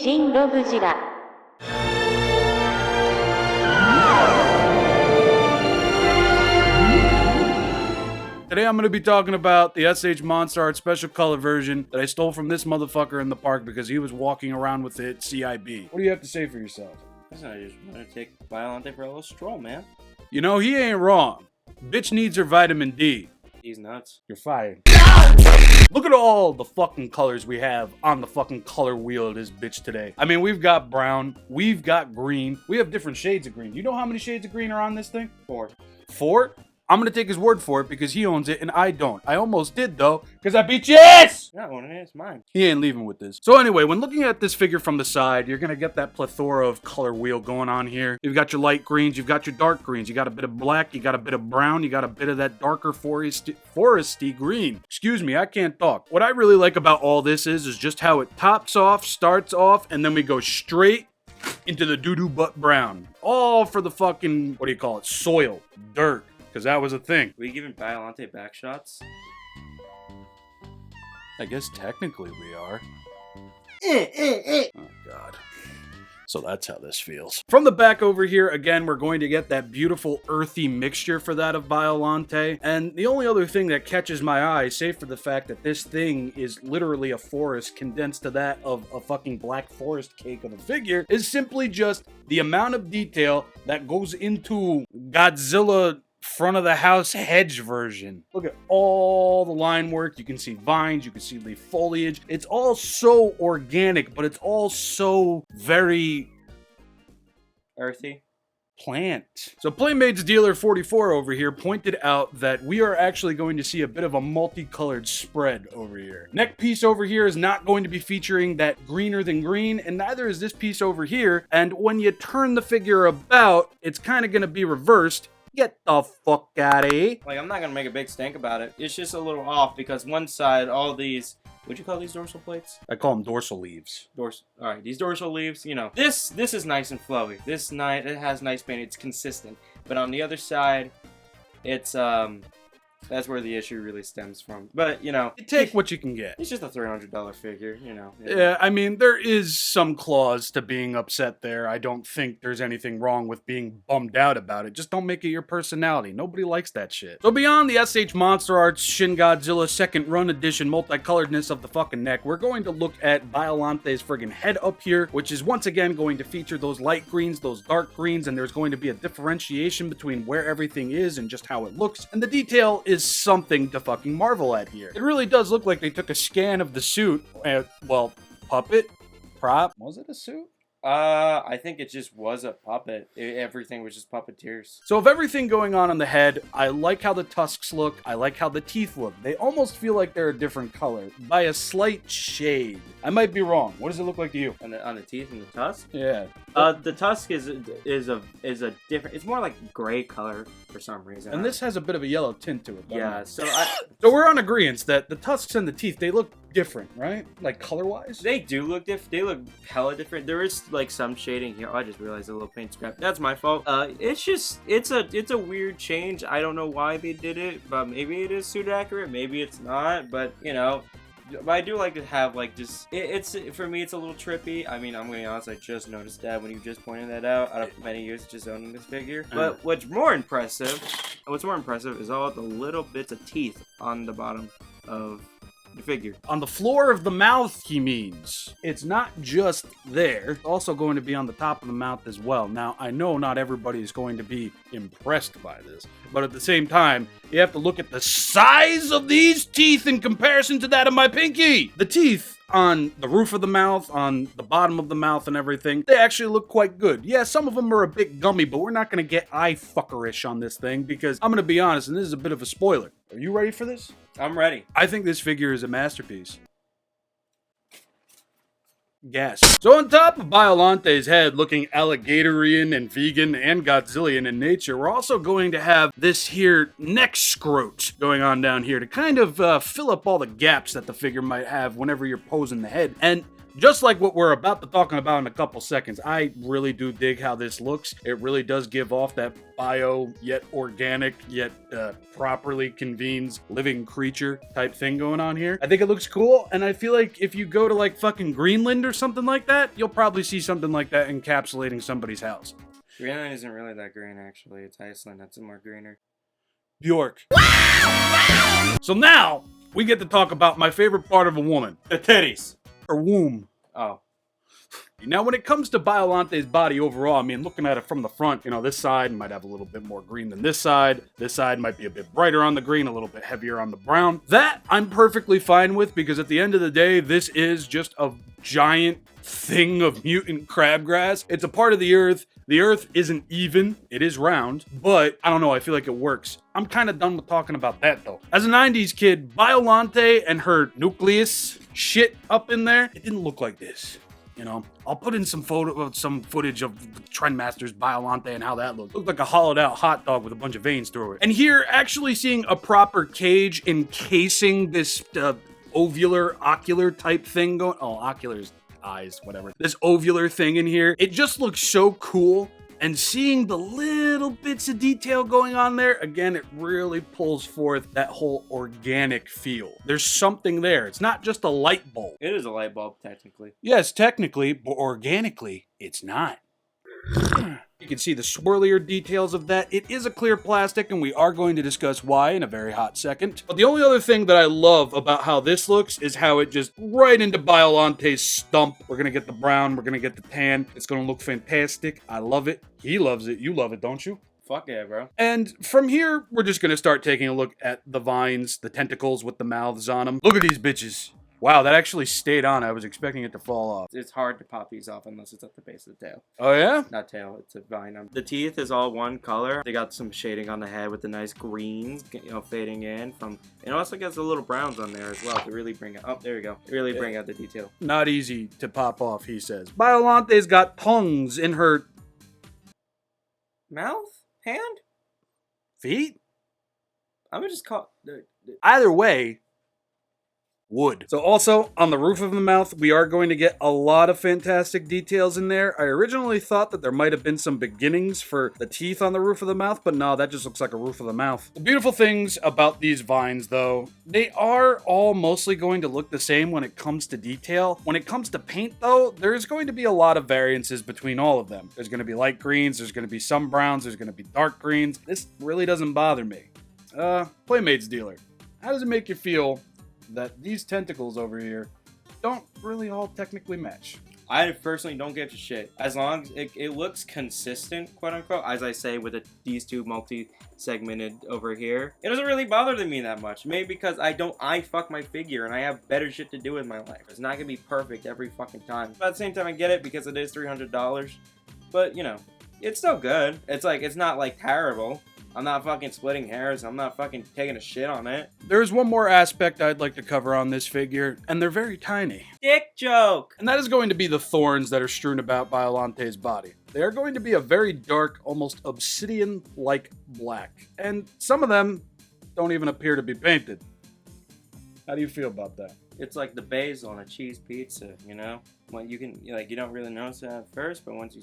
新ロブジラ Today I'm going to be talking about the S.H.MonsterArts special color version that I stole from this motherfucker in the park because he was walking around with it CIB. What do you have to say for yourself? I just want to take Biollante for a little stroll, man. You know, he ain't wrong. Bitch needs her vitamin D. He's nuts. You're fired. Look at all the fucking colors we have on the fucking color wheel of this bitch today. I mean, we've got brown, we've got green, we have different shades of green. You know how many shades of green are on this thing? 4. 4? I'm gonna take his word for it because he owns it and I don't. I almost did though, because I beat your ass! You're not owning it, it's mine. He ain't leaving with this. So anyway, when looking at this figure from the side, you're gonna get that plethora of color wheel going on here. You've got your light greens, you've got your dark greens, you got a bit of black, you got a bit of brown, you got a bit of that darker foresty green. Excuse me, I can't talk. What I really like about all this is just how it tops off, starts off, and then we go straight into the doo-doo butt brown. All for the fucking, what do you call it, soil, dirt. Because that was a thing. We giving Biollante back shots? I guess technically we are. Oh, God. So that's how this feels. From the back over here, again, we're going to get that beautiful earthy mixture for that of Biollante. And the only other thing that catches my eye, save for the fact that this thing is literally a forest condensed to that of a fucking black forest cake of a figure, is simply just the amount of detail that goes into Godzilla front of the house hedge version. Look at all the line work. You can see vines, you can see leaf foliage. It's all so organic, but it's all so very earthy. Plant. So Playmates Dealer 44 over here pointed out that we are actually going to see a bit of a multicolored spread over here. Neck piece over here is not going to be featuring that greener than green, and neither is this piece over here. And when you turn the figure about, it's kind of going to be reversed. Get the fuck out of here. Like, I'm not gonna make a big stink about it. It's just a little off because one side, all these, what'd you call these dorsal plates? I call them dorsal leaves. Alright, these dorsal leaves, you know. This is nice and flowy. It has nice paint, it's consistent. But on the other side, it's, that's where the issue really stems from. But, you know, you take what you can get. It's just a $300 figure, you know. Yeah, I mean, there is some clause to being upset there. I don't think there's anything wrong with being bummed out about it. Just don't make it your personality. Nobody likes that shit. So beyond the S.H.MonsterArts Shin Godzilla second run edition multicoloredness of the fucking neck, we're going to look at Biollante's friggin' head up here, which is once again going to feature those light greens, those dark greens, and there's going to be a differentiation between where everything is and just how it looks. And the detail is something to fucking marvel at here. It really does look like they took a scan of the suit, well, puppet, prop, was it a suit? I think it just was a puppet. Everything was just puppeteers. So of everything going on the head, I like how the tusks look, I like how the teeth look. They almost feel like they're a different color, by a slight shade. I might be wrong. What does it look like to you? On the teeth and the tusk? Yeah. The tusk is a different, it's more like gray color for some reason. And this has a bit of a yellow tint to it. Yeah, so we're on agreement that the tusks and the teeth, they look different, right? Like color-wise? They do look different. They look hella different. There is like some shading here. Oh, I just realized a little paint scrap. That's my fault. It's a weird change. I don't know why they did it, but maybe it is suit accurate. Maybe it's not. But you know, I do like to have like just it's for me. It's a little trippy. I mean, I'm gonna be honest. I just noticed that when you just pointed that out of many years just owning this figure. But what's more impressive is all the little bits of teeth on the bottom of the figure. On the floor of the mouth, he means. It's not just there. It's also going to be on the top of the mouth as well. Now, I know not everybody is going to be impressed by this, but at the same time, you have to look at the size of these teeth in comparison to that of my pinky. The teeth on the roof of the mouth, on the bottom of the mouth and everything, they actually look quite good. Yeah, some of them are a bit gummy, but we're not going to get eye fuckerish on this thing because I'm going to be honest, and this is a bit of a spoiler. Are you ready for this? I'm ready. I think this figure is a masterpiece. Gas. So on top of Biollante's head looking alligatorian and vegan and Godzillian in nature, we're also going to have this here neck scrote going on down here to kind of fill up all the gaps that the figure might have whenever you're posing the head. And just like what we're about to talk about in a couple seconds, I really do dig how this looks. It really does give off that bio, yet organic, yet properly convenes living creature type thing going on here. I think it looks cool, and I feel like if you go to like fucking Greenland or something like that, you'll probably see something like that encapsulating somebody's house. Greenland isn't really that green, actually. It's Iceland that's more greener. Bjork. So now, we get to talk about my favorite part of a woman. The titties. Her womb. Oh. Now, when it comes to Biollante's body overall, I mean, looking at it from the front, you know, this side might have a little bit more green than this side. This side might be a bit brighter on the green, a little bit heavier on the brown. That I'm perfectly fine with, because at the end of the day, this is just a giant thing of mutant crabgrass. It's a part of the earth. The earth isn't even, it is round, but I don't know, I feel like it works. I'm kind of done with talking about that though. As a 90s kid, Biollante and her nucleus shit up in there, it didn't look like this. You know, I'll put in some footage of Trendmaster's Biollante and how that looked. Looked like a hollowed out hot dog with a bunch of veins through it. And here, actually seeing a proper cage encasing this ovular, ocular type thing going, oh, oculars, eyes, whatever. This ovular thing in here, it just looks so cool. And seeing the little bits of detail going on there, again, it really pulls forth that whole organic feel. There's something there. It's not just a light bulb. It is a light bulb, technically. Yes, technically, but organically, it's not. You can see the swirlier details of that. It is a clear plastic, and we are going to discuss why in a very hot second. But the only other thing that I love about how this looks is how it just right into Biollante's stump. We're going to get the brown. We're going to get the tan. It's going to look fantastic. I love it. He loves it. You love it, don't you? Fuck yeah, bro. And from here, we're just going to start taking a look at the vines, the tentacles with the mouths on them. Look at these bitches. Wow, that actually stayed on. I was expecting it to fall off. It's hard to pop these off unless it's at the base of the tail. Oh, yeah? Not tail, it's a vine. The teeth is all one color. They got some shading on the head with the nice greens, you know, fading in from... And also gets a little browns on there as well to really bring it... Oh, there you go. Really bring out the detail. Not easy to pop off, he says. Biollante's got tongues in her... Mouth? Hand? Feet? I would just call... Either way... wood. So also, on the roof of the mouth, we are going to get a lot of fantastic details in there. I originally thought that there might have been some beginnings for the teeth on the roof of the mouth, but no, that just looks like a roof of the mouth. The beautiful things about these vines, though, they are all mostly going to look the same when it comes to detail. When it comes to paint, though, there's going to be a lot of variances between all of them. There's going to be light greens, there's going to be some browns, there's going to be dark greens. This really doesn't bother me. Playmates dealer, how does it make you feel that these tentacles over here don't really all technically match? I personally don't give a shit. As long as it looks consistent, quote unquote, as I say with these two multi-segmented over here. It doesn't really bother me that much. Maybe because I fuck my figure and I have better shit to do with my life. It's not gonna be perfect every fucking time. But at the same time, I get it because it is $300. But, you know, it's still good. It's like, it's not like terrible. I'm not fucking splitting hairs. I'm not fucking taking a shit on it. There's one more aspect I'd like to cover on this figure, and they're very tiny. Dick joke! And that is going to be the thorns that are strewn about Biollante's body. They are going to be a very dark, almost obsidian-like black. And some of them don't even appear to be painted. How do you feel about that? It's like the basil on a cheese pizza, you know? When you can, like, you don't really notice it at first, but once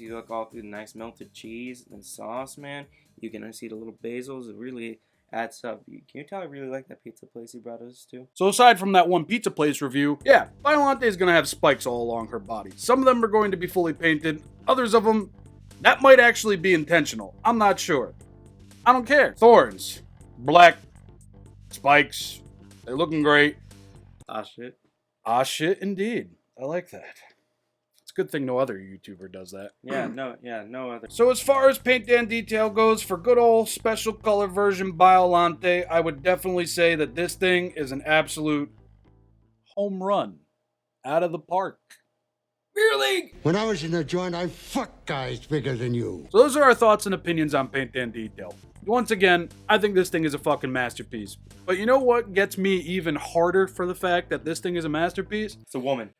you look all through the nice melted cheese and sauce, man, you can see the little basils. It really adds up. Can you tell I really like that pizza place he brought us to? So aside from that one pizza place review, yeah, Biollante is going to have spikes all along her body. Some of them are going to be fully painted. Others of them, that might actually be intentional. I'm not sure. I don't care. Thorns. Black. Spikes. They're looking great. Ah, shit. Ah, shit, indeed. I like that. It's a good thing no other YouTuber does that. No other. So as far as paint and detail goes, for good old special color version Biollante, I would definitely say that this thing is an absolute home run. Out of the park. Beer League! When I was in the joint, I fucked guys bigger than you. So those are our thoughts and opinions on paint and detail. Once again, I think this thing is a fucking masterpiece. But you know what gets me even harder for the fact that this thing is a masterpiece? It's a woman.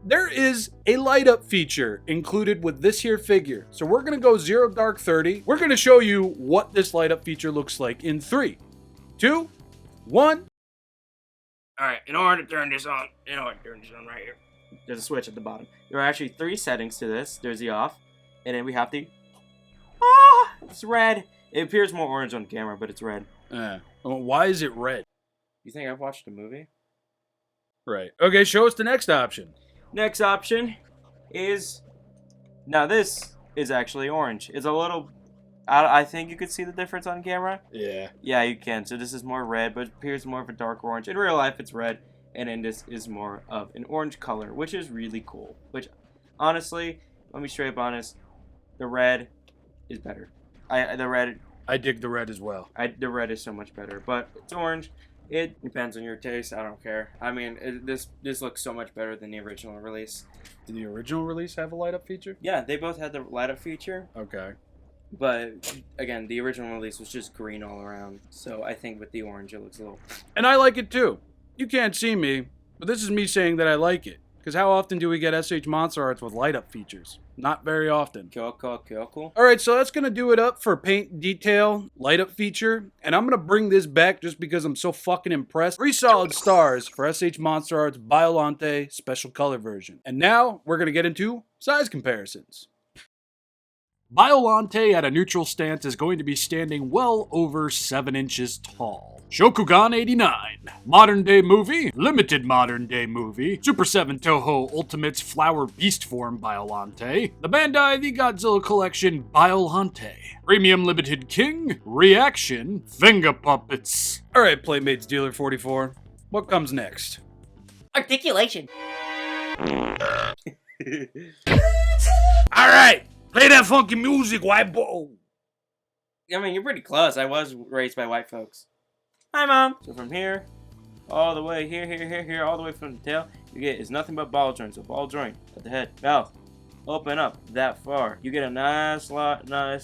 There is a light up feature included with this here figure. So we're going to go 0 dark 30. We're going to show you what this light up feature looks like in 3, 2, 1. Alright, in order to turn this on, right here. There's a switch at the bottom. There are actually 3 settings to this. There's the off, and then we have the... it's red. It appears more orange on camera, but it's red. Why is it red? You think I've watched a movie? Right. Okay, show us the next option. Next option is... Now this is actually orange. It's a little... I think you could see the difference on camera. Yeah. Yeah, you can. So this is more red, but it appears more of a dark orange. In real life, it's red, and then this is more of an orange color, which is really cool. Which, honestly, let me straight up honest, the red is better. I dig the red as well. The red is so much better, but it's orange. It depends on your taste. I don't care. I mean, this looks so much better than the original release. Did the original release have a light up feature? Yeah, they both had the light up feature. Okay. But, again, the original release was just green all around. So I think with the orange, it looks a little... And I like it too. You can't see me, but this is me saying that I like it. Because how often do we get SH.MonsterArts with light up features? Not very often. Cool. Alright, so that's going to do it up for paint detail, light up feature. And I'm going to bring this back just because I'm so fucking impressed. 3 solid stars for SH.MonsterArts Biollante special color version. And now we're going to get into size comparisons. Biollante at a neutral stance is going to be standing well over 7 inches tall. Shokugan 89, modern day movie, limited modern day movie, Super 7 Toho Ultimates Flower Beast Form Biollante, the Bandai The Godzilla Collection Biollante, Premium Limited King, Reaction, Finger Puppets. Alright, Playmates Dealer 44, what comes next? Articulation. Alright! Play that funky music, white boy. I mean, you're pretty close. I was raised by white folks. Hi, Mom. So from here, all the way here, all the way from the tail, you get is nothing but ball joints. So ball joint at the head. Mouth. Open up that far. You get a nice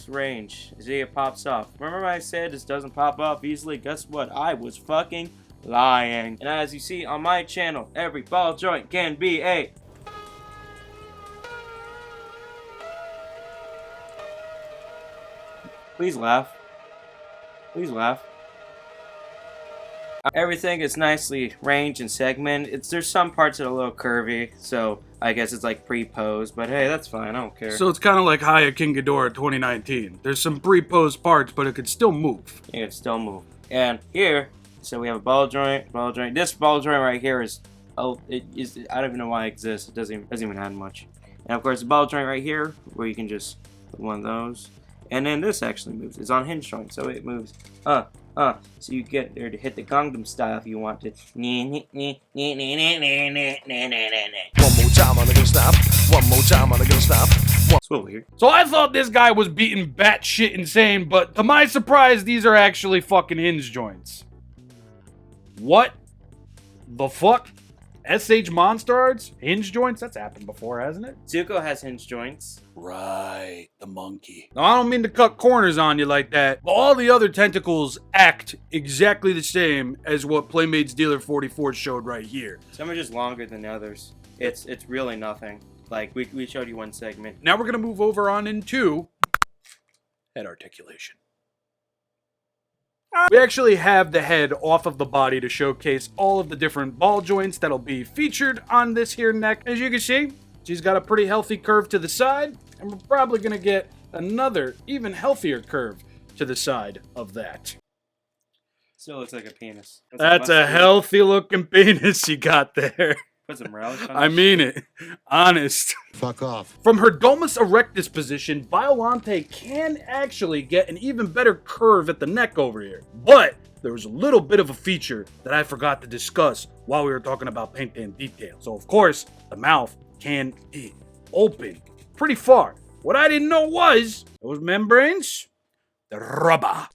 range. See, it pops off. Remember I said this doesn't pop off easily? Guess what? I was fucking lying. And as you see on my channel, every ball joint can be a... Please laugh. Please laugh. Everything is nicely ranged and segmented. There's some parts that are a little curvy, so I guess it's like pre-posed, but hey, that's fine, I don't care. So it's kind of like Haya King Ghidorah 2019. There's some pre-posed parts, but it could still move. It can still move. And here, so we have a ball joint. This ball joint right here is, I don't even know why it exists. It doesn't even have much. And of course, the ball joint right here, where you can just put one of those. And then this actually moves. It's on hinge joint, so it moves. So you get there to hit the Gangnam style if you want to. One more time, I'm gonna stop. One more time, I'm gonna stop. Swivel here. So I thought this guy was beating batshit insane, but to my surprise, these are actually fucking hinge joints. What the fuck? S.H.MonsterArts? Hinge joints? That's happened before, hasn't it? Zuko has hinge joints. Right, the monkey. Now, I don't mean to cut corners on you like that, but all the other tentacles act exactly the same as what Playmates Dealer 44 showed right here. Some are just longer than the others. It's really nothing. Like, we showed you one segment. Now we're going to move over on into head articulation. We actually have the head off of the body to showcase all of the different ball joints that'll be featured on this here neck. As you can see, she's got a pretty healthy curve to the side, and we're probably going to get another even healthier curve to the side of that. Still looks like a penis. That's a healthy looking penis you got there. Put some relish on I mean it. Honest. Fuck off. From her domus erectus position, Biollante can actually get an even better curve at the neck over here. But there was a little bit of a feature that I forgot to discuss while we were talking about paint and detail. So of course, the mouth can be open pretty far. What I didn't know was those membranes, the rubber.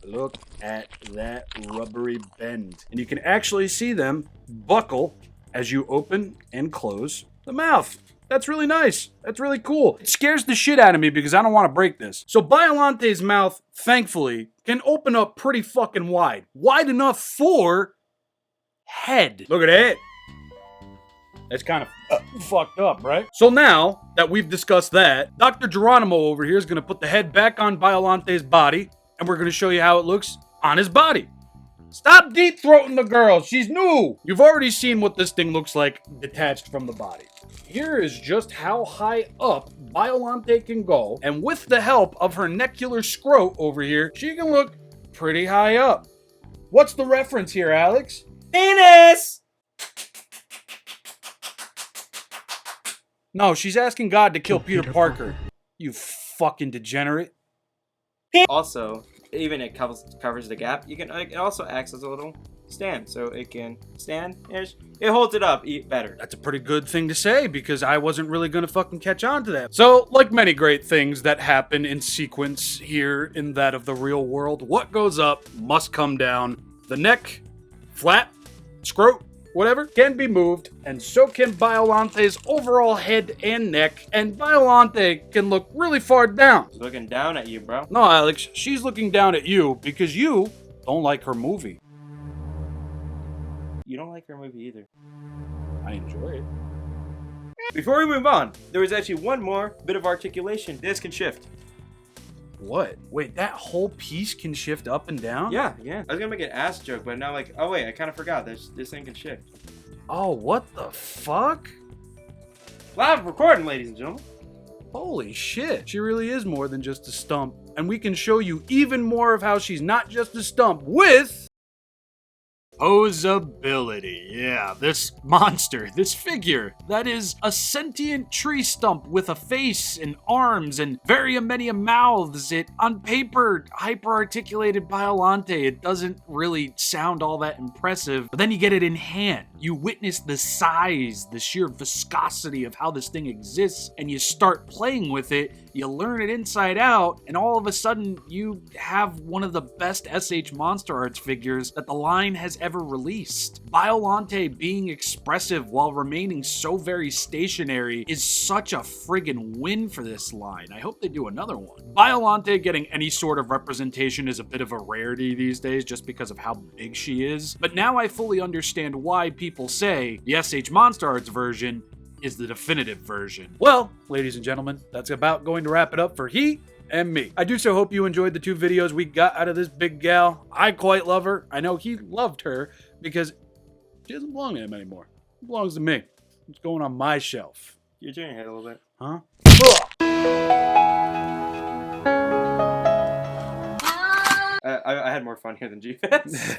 Look at that rubbery bend. And you can actually see them buckle as you open and close the mouth. That's really nice. That's really cool. It scares the shit out of me because I don't want to break this. So Biollante's mouth, thankfully, can open up pretty fucking wide. Wide enough for head. Look at that. That's kind of fucked up, right? So now that we've discussed that, Dr. Geronimo over here is going to put the head back on Biollante's body, and we're going to show you how it looks on his body. Stop deep-throating the girl. She's new. You've already seen what this thing looks like detached from the body. Here is just how high up Biollante can go, and with the help of her necular scrote over here, she can look pretty high up. What's the reference here, Alex? Penis! No, she's asking God to kill Peter Parker. You fucking degenerate. Also, even it covers the gap. It also acts as a little stand, so it can stand-ish. It holds it up better. That's a pretty good thing to say, because I wasn't really gonna fucking catch on to that. So, like many great things that happen in sequence here in that of the real world, what goes up must come down. The neck, flat, scrote, whatever, can be moved, and so can Biollante's overall head and neck, and Biollante can look really far down. She's looking down at you, bro. No, Alex, she's looking down at you because you don't like her movie. You don't like her movie either. I enjoy it. Before we move on, there was actually one more bit of articulation. This can shift. What? Wait, that whole piece can shift up and down? Yeah. I was gonna make an ass joke, but now like, oh wait, I kind of forgot. This thing can shift. Oh, what the fuck? Live recording, ladies and gentlemen. Holy shit. She really is more than just a stump. And we can show you even more of how she's not just a stump with posability. Yeah, this monster, this figure, that is a sentient tree stump with a face and arms and very many mouths. It, on paper, hyper-articulated Biollante. It doesn't really sound all that impressive, but then you get it in hand. You witness the size, the sheer viscosity of how this thing exists, and you start playing with it. You learn it inside out, and all of a sudden, you have one of the best SH.MonsterArts figures that the line has ever released. Biollante being expressive while remaining so very stationary is such a friggin' win for this line. I hope they do another one. Biollante getting any sort of representation is a bit of a rarity these days just because of how big she is, but now I fully understand why people say the S.H.MonsterArts version is the definitive version. Well, ladies and gentlemen, that's about going to wrap it up for he and me. I do so hope you enjoyed the 2 videos we got out of this big gal. I quite love her. I know he loved her because she doesn't belong to him anymore. She belongs to me. It's going on my shelf. You're turning your head a little bit. Huh? I had more fun here than G-Fest.